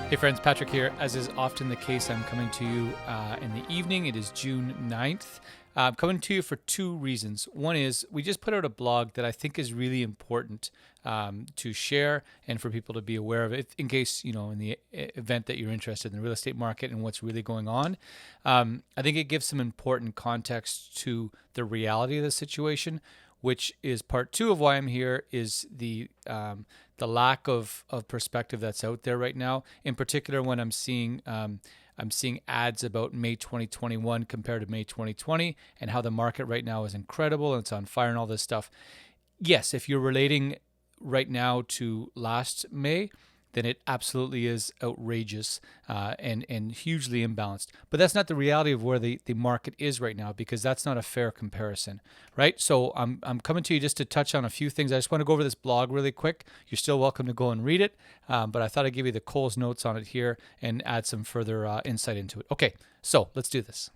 Hey friends, Patrick here. As is often the case, I'm coming to you in the evening. It is June 9th. I'm coming to you for two reasons. One is we just put out a blog that I think is really important to share and for people to be aware of it in case, in the event that you're interested in the real estate market and what's really going on. I think it gives some important context to the reality of the situation, which is part two of why I'm here, is the lack of perspective that's out there right now. In particular, when I'm seeing ads about May 2021 compared to May 2020 and how the market right now is incredible and it's on fire and all this stuff. Yes, if you're relating right now to last May, then it absolutely is outrageous and hugely imbalanced. But that's not the reality of where the market is right now, because that's not a fair comparison, right? So I'm coming to you just to touch on a few things. I just want to go over this blog really quick. You're still welcome to go and read it, but I thought I'd give you the Cole's notes on it here and add some further insight into it. Okay, so let's do this.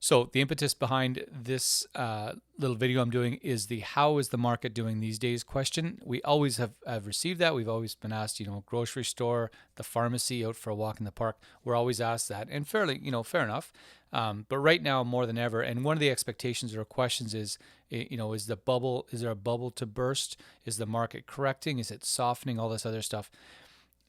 So the impetus behind this little video I'm doing is the how is the market doing these days question. We always have received that. We've always been asked, grocery store, the pharmacy, out for a walk in the park. We're always asked that, and fairly, fair enough. But right now more than ever, and one of the expectations or questions is, is there a bubble to burst? Is the market correcting? Is it softening? All this other stuff.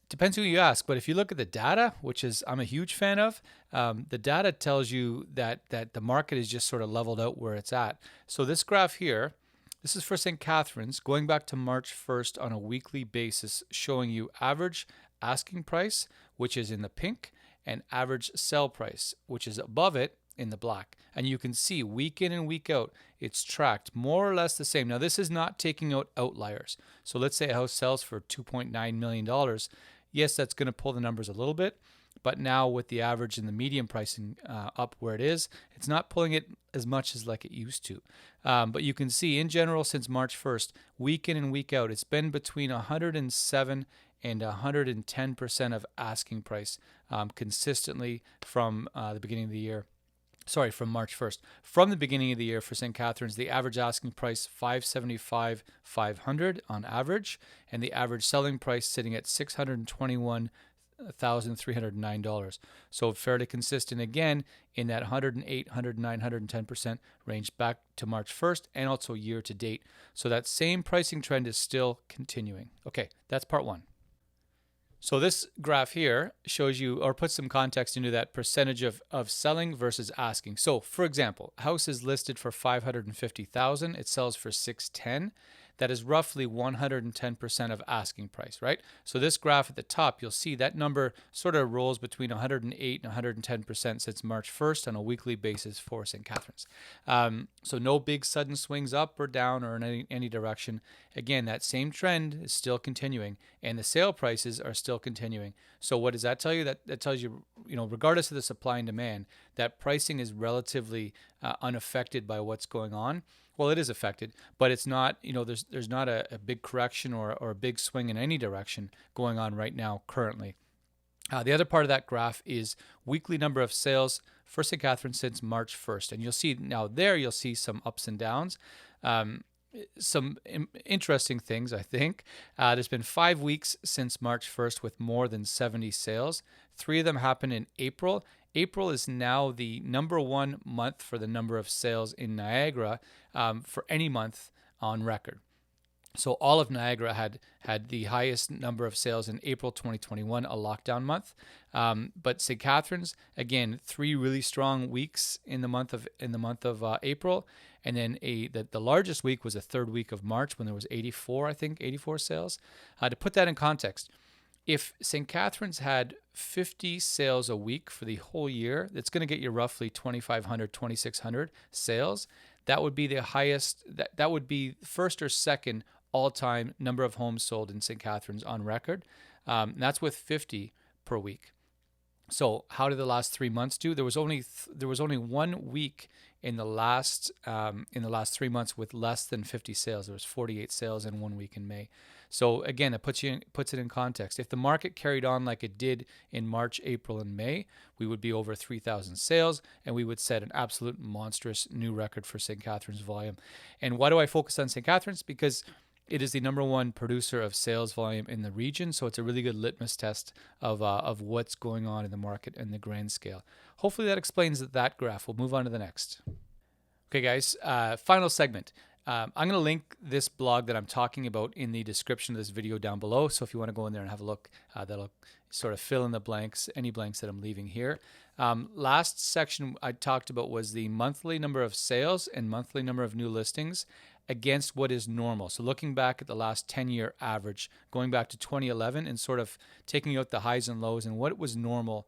Depends who you ask, but if you look at the data, which is I'm a huge fan of, the data tells you that the market is just sort of leveled out where it's at. So this graph here, this is for St. Catharines, going back to March 1st on a weekly basis, showing you average asking price, which is in the pink, and average sell price, which is above it in the black. And you can see week in and week out, it's tracked more or less the same. Now, this is not taking out outliers. So let's say a house sells for $2.9 million. Yes, that's going to pull the numbers a little bit, but now with the average and the median pricing up where it is, it's not pulling it as much as like it used to. But you can see in general, since March 1st, week in and week out, it's been between 107 and 110% of asking price consistently from the beginning of the year. Sorry, from March 1st. From the beginning of the year for St. Catharines, the average asking price $575,500 on average, and the average selling price sitting at $621,309. So fairly consistent again in that 108, 109, 110% range back to March 1st and also year to date. So that same pricing trend is still continuing. Okay, that's part one. So this graph here shows you, or puts some context into that percentage of selling versus asking. So for example, house is listed for $550,000. It sells for $610,000. That is roughly 110% of asking price, right? So this graph at the top, you'll see that number sort of rolls between 108 and 110% since March 1st on a weekly basis for St. Catharines. So no big sudden swings up or down or in any direction. Again, that same trend is still continuing, and the sale prices are still continuing. So what does that tell you? That tells you, regardless of the supply and demand, that pricing is relatively unaffected by what's going on. Well, it is affected, but it's not, there's not a big correction or a big swing in any direction going on right now currently. The other part of that graph is weekly number of sales for St. Catharines since March 1st. And you'll see now you'll see some ups and downs. Some interesting things, I think. There's been 5 weeks since March 1st with more than 70 sales. 3 of them happened in April. April is now the number one month for the number of sales in Niagara for any month on record. So all of Niagara had the highest number of sales in April 2021, a lockdown month. But St. Catharines, again, 3 really strong weeks in the month of April, and then the largest week was the 3rd week of March when there was 84 sales. To put that in context, if St. Catharines had 50 sales a week for the whole year, that's going to get you roughly 2,500, 2,600 sales. That would be the highest, that would be first or second all-time number of homes sold in St. Catharines on record. That's with 50 per week. So how did the last 3 months do? There was only 1 week in the last 3 months with less than 50 sales. There was 48 sales in 1 week in May. So again, it puts it in context. If the market carried on like it did in March, April, and May, we would be over 3,000 sales, and we would set an absolute monstrous new record for St. Catharines volume. And why do I focus on St. Catharines? Because it is the number one producer of sales volume in the region. So it's a really good litmus test of what's going on in the market in the grand scale. Hopefully that explains that graph. We'll move on to the next. Okay, guys, final segment. I'm going to link this blog that I'm talking about in the description of this video down below. So if you want to go in there and have a look, that'll sort of fill in the blanks, any blanks that I'm leaving here. Last section I talked about was the monthly number of sales and monthly number of new listings against what is normal. So looking back at the last 10-year average, going back to 2011 and sort of taking out the highs and lows and what was normal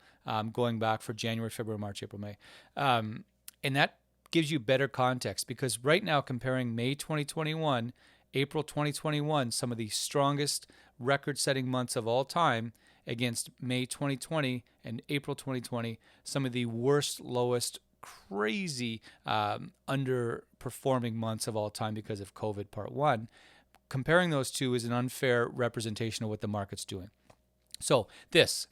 going back for January, February, March, April, May. And that gives you better context, because right now, comparing May 2021, April 2021, some of the strongest record-setting months of all time, against May 2020 and April 2020, some of the worst, lowest, crazy underperforming months of all time because of COVID Part 1. Comparing those two is an unfair representation of what the market's doing. So this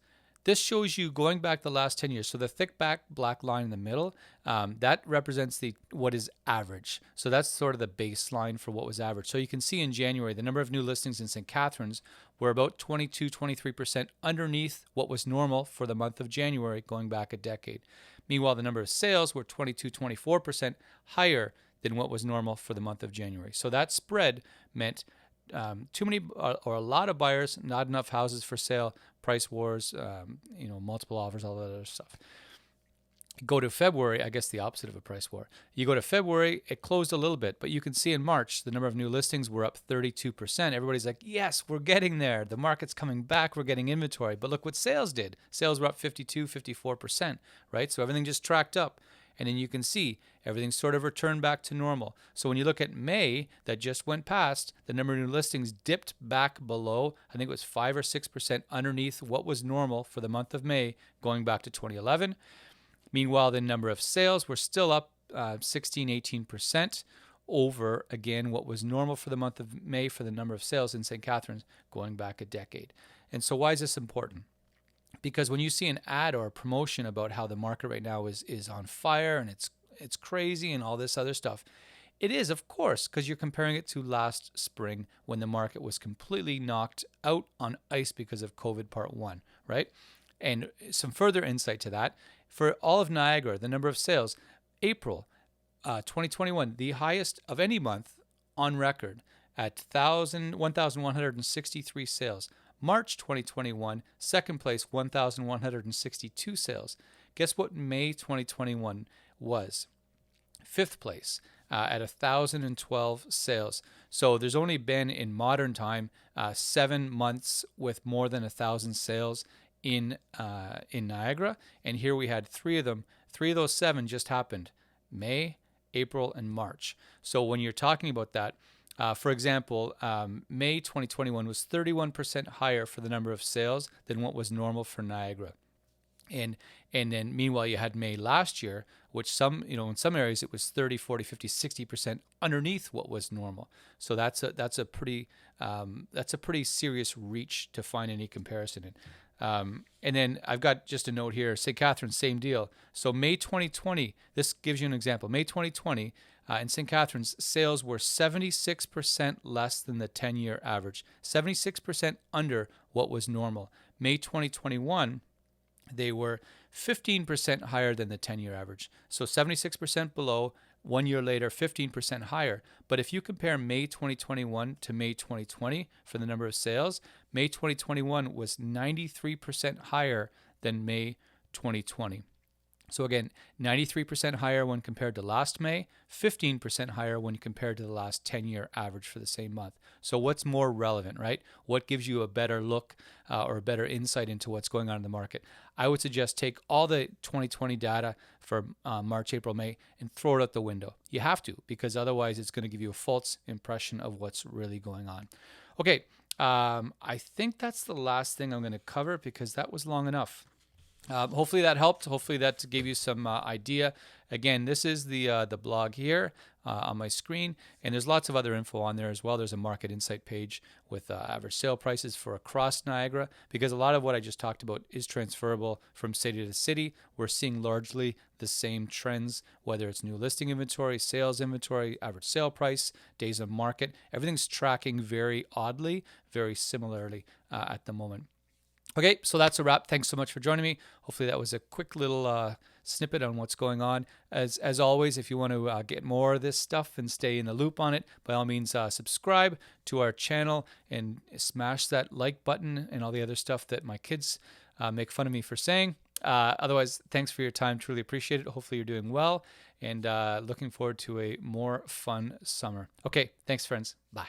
shows you going back the last 10 years. So the thick black line in the middle, that represents what is average. So that's sort of the baseline for what was average. So you can see in January, the number of new listings in St. Catharines were about 22-23% underneath what was normal for the month of January going back a decade. Meanwhile, the number of sales were 22-24% higher than what was normal for the month of January. So that spread meant too many or a lot of buyers, not enough houses for sale, price wars, multiple offers, all that other stuff. Go to February, I guess the opposite of a price war. You go to February, it closed a little bit, but you can see in March, the number of new listings were up 32%. Everybody's like, yes, we're getting there. The market's coming back. We're getting inventory. But look what sales did. Sales were up 54%, right? So everything just tracked up. And then you can see everything sort of returned back to normal. So when you look at May that just went past, the number of new listings dipped back below, I think it was 5 or 6% underneath what was normal for the month of May going back to 2011. Meanwhile, the number of sales were still up 16-18% over, again, what was normal for the month of May for the number of sales in St. Catharines going back a decade. And so why is this important? Because when you see an ad or a promotion about how the market right now is on fire and it's crazy and all this other stuff, it is, of course, because you're comparing it to last spring when the market was completely knocked out on ice because of COVID Part 1, right? And some further insight to that, for all of Niagara, the number of sales, April 2021, the highest of any month on record at 1,163 sales. March 2021, second place, 1,162 sales. Guess what May 2021 was? Fifth place at 1,012 sales. So there's only been in modern time 7 months with more than 1,000 sales in Niagara, and here we had 3 of them. 3 of those 7 just happened: May, April, and March. So when you're talking about that, for example, May 2021 was 31% higher for the number of sales than what was normal for Niagara. And then meanwhile, you had May last year, which in some areas it was 30, 40, 50, 60% underneath what was normal. So that's a pretty serious reach to find any comparison in. And then I've got just a note here, St. Catharines, same deal. So May 2020, this gives you an example. May 2020, in St. Catharines, sales were 76% less than the 10-year average, 76% under what was normal. May 2021, they were 15% higher than the 10-year average. So 76% below, 1 year later, 15% higher. But if you compare May 2021 to May 2020 for the number of sales, May 2021 was 93% higher than May 2020. So again, 93% higher when compared to last May, 15% higher when compared to the last 10-year average for the same month. So what's more relevant, right? What gives you a better look or a better insight into what's going on in the market? I would suggest take all the 2020 data for March, April, May and throw it out the window. You have to, because otherwise it's going to give you a false impression of what's really going on. Okay, I think that's the last thing I'm going to cover because that was long enough. Hopefully that helped. Hopefully that gave you some idea Again, this is the blog here on my screen, and there's lots of other info on there as well. There's a market insight page with average sale prices for across Niagara, because a lot of what I just talked about is transferable from city to city. We're seeing largely the same trends, whether it's new listing inventory, sales inventory, average sale price, days on market. Everything's tracking very oddly, very similarly at the moment. Okay, so that's a wrap. Thanks so much for joining me. Hopefully that was a quick little snippet on what's going on. As always, if you want to get more of this stuff and stay in the loop on it, by all means, subscribe to our channel and smash that like button and all the other stuff that my kids make fun of me for saying. Otherwise, thanks for your time. Truly appreciate it. Hopefully you're doing well, and looking forward to a more fun summer. Okay, thanks, friends. Bye.